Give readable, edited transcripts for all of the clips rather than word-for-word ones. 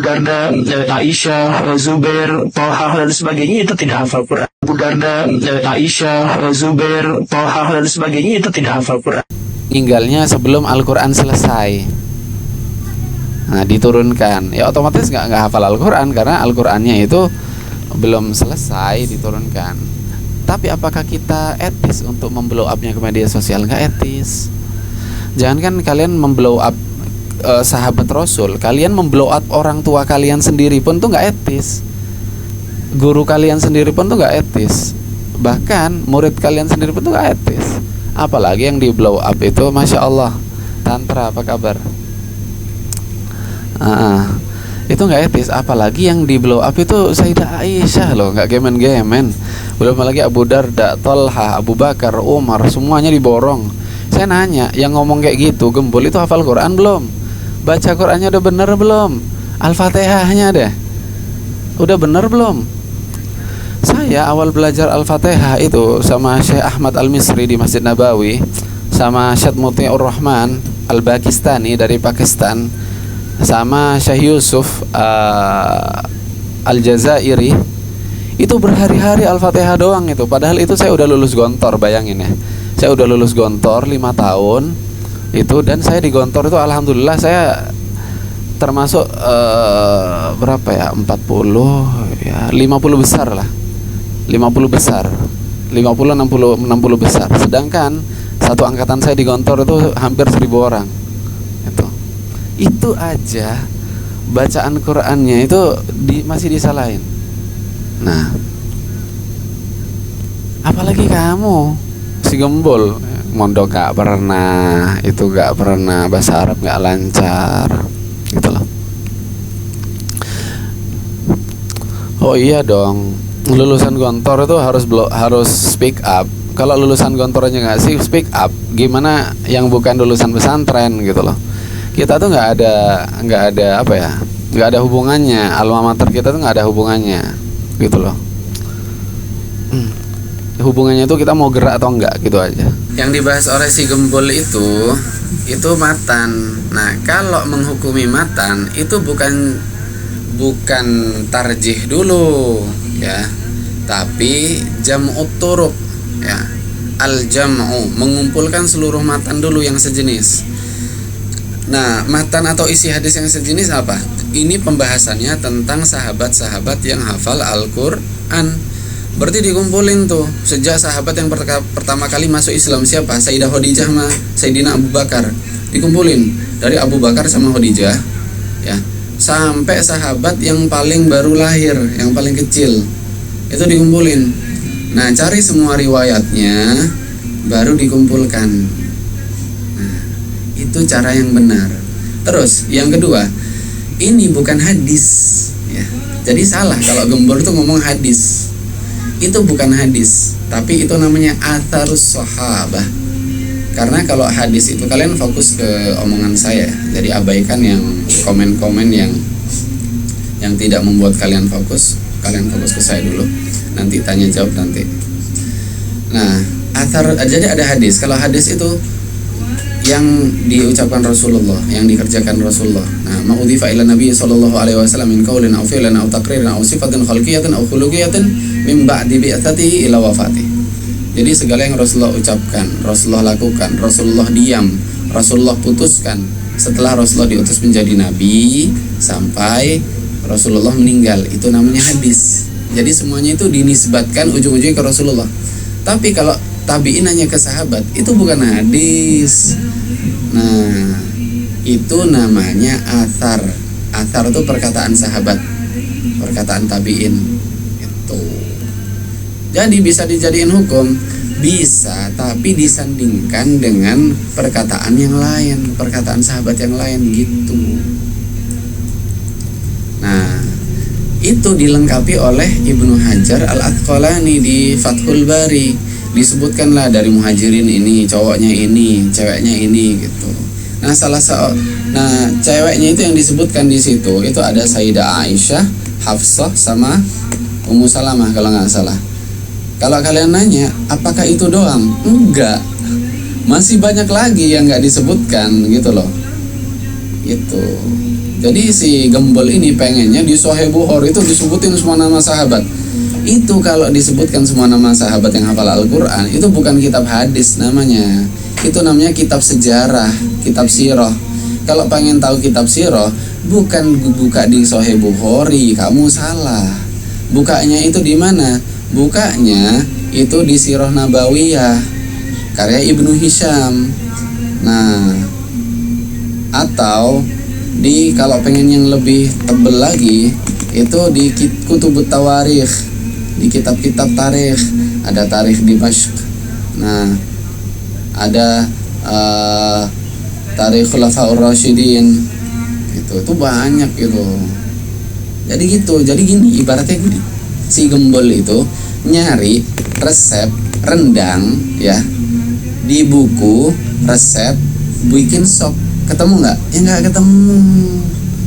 Darda, Aisyah, Zubair, Thalhah dan sebagainya itu tidak hafal Quran. Abu Darda, Aisyah, Zubair, Thalhah dan sebagainya itu tidak hafal Quran. Meninggalnya sebelum Al-Quran selesai. Nah, diturunkan. Ya otomatis nggak hafal Al-Quran karena Al-Qurannya itu belum selesai diturunkan. Tapi apakah kita etis untuk memblow up-nya ke media sosial? Nggak etis. Jangankan kalian memblow up sahabat Rasul, kalian memblow up orang tua kalian sendiri pun tuh nggak etis. Guru kalian sendiri pun tuh nggak etis. Bahkan murid kalian sendiri pun tuh nggak etis. Apalagi yang di blow up itu, masya Allah. Tantra, apa kabar? Itu nggak etis. Apalagi yang di blow up itu Sayyidah Aisyah loh, nggak gemen-gemen. Belum lagi Abu Darda, Thalhah, Abu Bakar, Umar, semuanya diborong. Saya nanya, yang ngomong kayak gitu gembul itu hafal Quran belum? Baca Qurannya udah bener belum? Al-Fatihahnya deh udah bener belum? Saya awal belajar Al-Fatihah itu sama Syekh Ahmad Al-Misri di Masjid Nabawi, sama Syekh Muti'ur Rahman Al-Pakistani dari Pakistan, sama Syekh Yusuf Al-Jazairi. Itu berhari-hari Al-Fatihah doang itu. Padahal itu saya udah lulus Gontor, bayangin ya. Saya udah lulus Gontor 5 tahun itu, dan saya di Gontor itu alhamdulillah saya termasuk berapa ya, 40 ya, 50 besar lah, 50 besar, 50 60 besar. Sedangkan satu angkatan saya di Gontor itu hampir 1000 orang. Itu aja bacaan Qur'annya itu masih disalahin. Nah, apalagi kamu si gembul, mondok gak pernah, itu gak pernah, bahasa Arab gak lancar gitu loh. Oh iya dong, lulusan Gontor itu harus speak up. Kalau lulusan Gontor aja gak sih speak up, gimana yang bukan lulusan pesantren gitu loh. Kita tuh nggak ada apa ya, nggak ada hubungannya. Alma mater kita tuh nggak ada hubungannya gitu loh. Hubungannya tuh kita mau gerak atau enggak gitu aja. Yang dibahas oleh si gembul itu matan. Nah, kalau menghukumi matan itu bukan tarjih dulu ya, tapi jam'ut turuq ya. Al-jam'u, mengumpulkan seluruh matan dulu yang sejenis. Nah, matan atau isi hadis yang sejenis apa? Ini pembahasannya tentang sahabat-sahabat yang hafal Al-Quran. Berarti dikumpulin tuh sejak sahabat yang pertama kali masuk Islam siapa? Sayyidah Khadijah sama Sayyidina Abu Bakar. Dikumpulin dari Abu Bakar sama Khadijah ya, sampai sahabat yang paling baru lahir, yang paling kecil. Itu dikumpulin. Nah, cari semua riwayatnya baru dikumpulkan. Itu cara yang benar. Terus yang kedua, ini bukan hadis ya. Jadi salah kalau gembor tuh ngomong hadis. Itu bukan hadis, tapi itu namanya atharus sahabah. Karena kalau hadis itu kalian fokus ke omongan saya. Jadi abaikan yang komen-komen yang tidak membuat kalian fokus. Kalian fokus ke saya dulu. Nanti tanya jawab nanti. Nah, jadi ada hadis. Kalau hadis itu yang diucapkan Rasulullah, yang dikerjakan Rasulullah. Nah, ma'udhifa ila Nabi sallallahu alaihi wasallam min qaulin aw fi'lin aw taqririn aw sifatin khalqiyatin aw khuluqiyatin min ba'di bi'atsatihi ila wafati. Jadi segala yang Rasulullah ucapkan, Rasulullah lakukan, Rasulullah diam, Rasulullah putuskan setelah Rasulullah diutus menjadi nabi sampai Rasulullah meninggal, itu namanya hadis. Jadi semuanya itu dinisbatkan ujung-ujungnya ke Rasulullah. Tapi kalau tabi'in hanya ke sahabat, itu bukan hadis. Nah, itu namanya athar. Athar itu perkataan sahabat, perkataan tabi'in itu. Jadi bisa dijadiin hukum, bisa, tapi disandingkan dengan perkataan yang lain, perkataan sahabat yang lain gitu. Nah, itu dilengkapi oleh Ibnu Hajar Al-Asqalani di Fathul Bari. Disebutkanlah dari muhajirin ini, cowoknya ini, ceweknya ini gitu. Nah, ceweknya itu yang disebutkan di situ itu ada Sayyidah Aisyah, Hafsah sama Ummu Salamah kalau nggak salah. Kalau kalian nanya, apakah itu doang? Enggak. Masih banyak lagi yang nggak disebutkan gitu loh. Gitu. Jadi si Gembol ini pengennya di Sahih Bukhari itu disebutin semua nama sahabat. Itu kalau disebutkan semua nama sahabat yang hafal Al-Quran, itu bukan kitab hadis namanya. Itu namanya kitab sejarah, kitab sirah. Kalau pengen tahu kitab sirah, bukan buka di Sahih Bukhari, kamu salah. Bukanya itu di mana? Bukanya itu di Sirah Nabawiyah, karya Ibnu Hisham. Nah, atau di kalau pengen yang lebih tebel lagi, itu di Kutubut Tawarikh, di kitab-kitab tarikh. Ada tarikh Dimashq. Nah, ada tarikh Khulafaur Rasyidin. Itu banyak gitu. Jadi gitu. Jadi gini, ibaratnya gini. Si Gembol itu nyari resep rendang ya di buku resep bikin sop. Ketemu nggak? Ya nggak ketemu.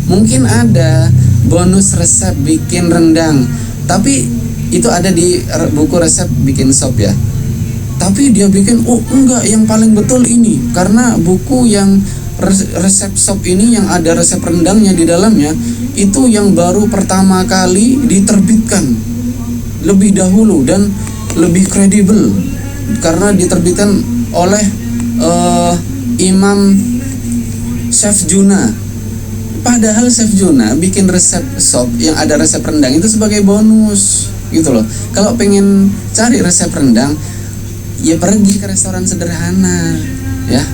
Mungkin ada bonus resep bikin rendang, tapi itu ada di buku resep bikin sop ya. Tapi dia bikin, oh enggak, yang paling betul ini, karena buku yang resep sop ini yang ada resep rendangnya di dalamnya itu yang baru pertama kali diterbitkan lebih dahulu dan lebih kredibel karena diterbitkan oleh Imam Chef Juna. Padahal Chef Juna bikin resep sop yang ada resep rendang itu sebagai bonus gitu loh. Kalau pengen cari resep rendang, ya pergi ke restoran sederhana ya.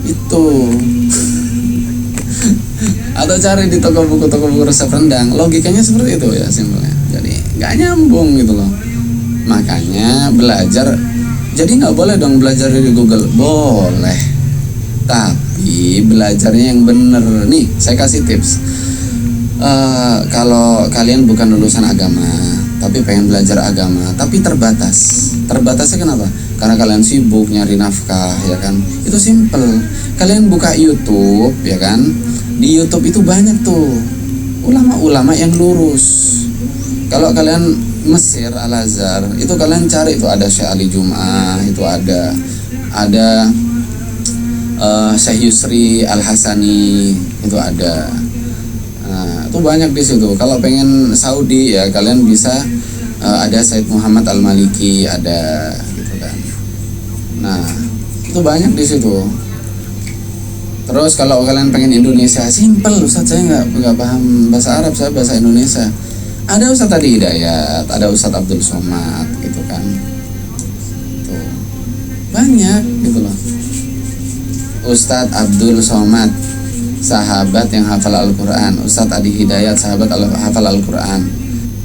Itu atau cari di toko buku resep rendang. Logikanya seperti itu ya, simpelnya. Jadi nggak nyambung gitu loh. Makanya belajar, jadi nggak boleh dong belajar dari Google. Boleh, tapi belajarnya yang bener. Nih saya kasih tips. Kalau kalian bukan lulusan agama tapi pengen belajar agama, tapi terbatasnya kenapa? Karena kalian sibuk nyari nafkah ya kan. Itu simple. Kalian buka YouTube ya kan. Di YouTube itu banyak tuh ulama-ulama yang lurus. Kalau kalian Mesir Al-Azhar itu kalian cari itu ada Syekh Ali Jum'ah, itu ada Syekh Yusri Al-Hasani, itu ada. Nah, itu banyak di situ. Kalau pengen Saudi ya kalian bisa ada Said Muhammad Al-Maliki, ada gitu kan. Nah, itu banyak di situ. Terus kalau kalian pengen Indonesia, simple Ustadz, saya nggak paham bahasa Arab, saya bahasa Indonesia. Ada Ustadz Adi Hidayat, ada Ustadz Abdul Somad gitu kan. Tuh. Banyak gitu loh. Ustadz Abdul Somad, sahabat yang hafal Al-Quran. Ustadz Adi Hidayat, sahabat hafal Al-Quran.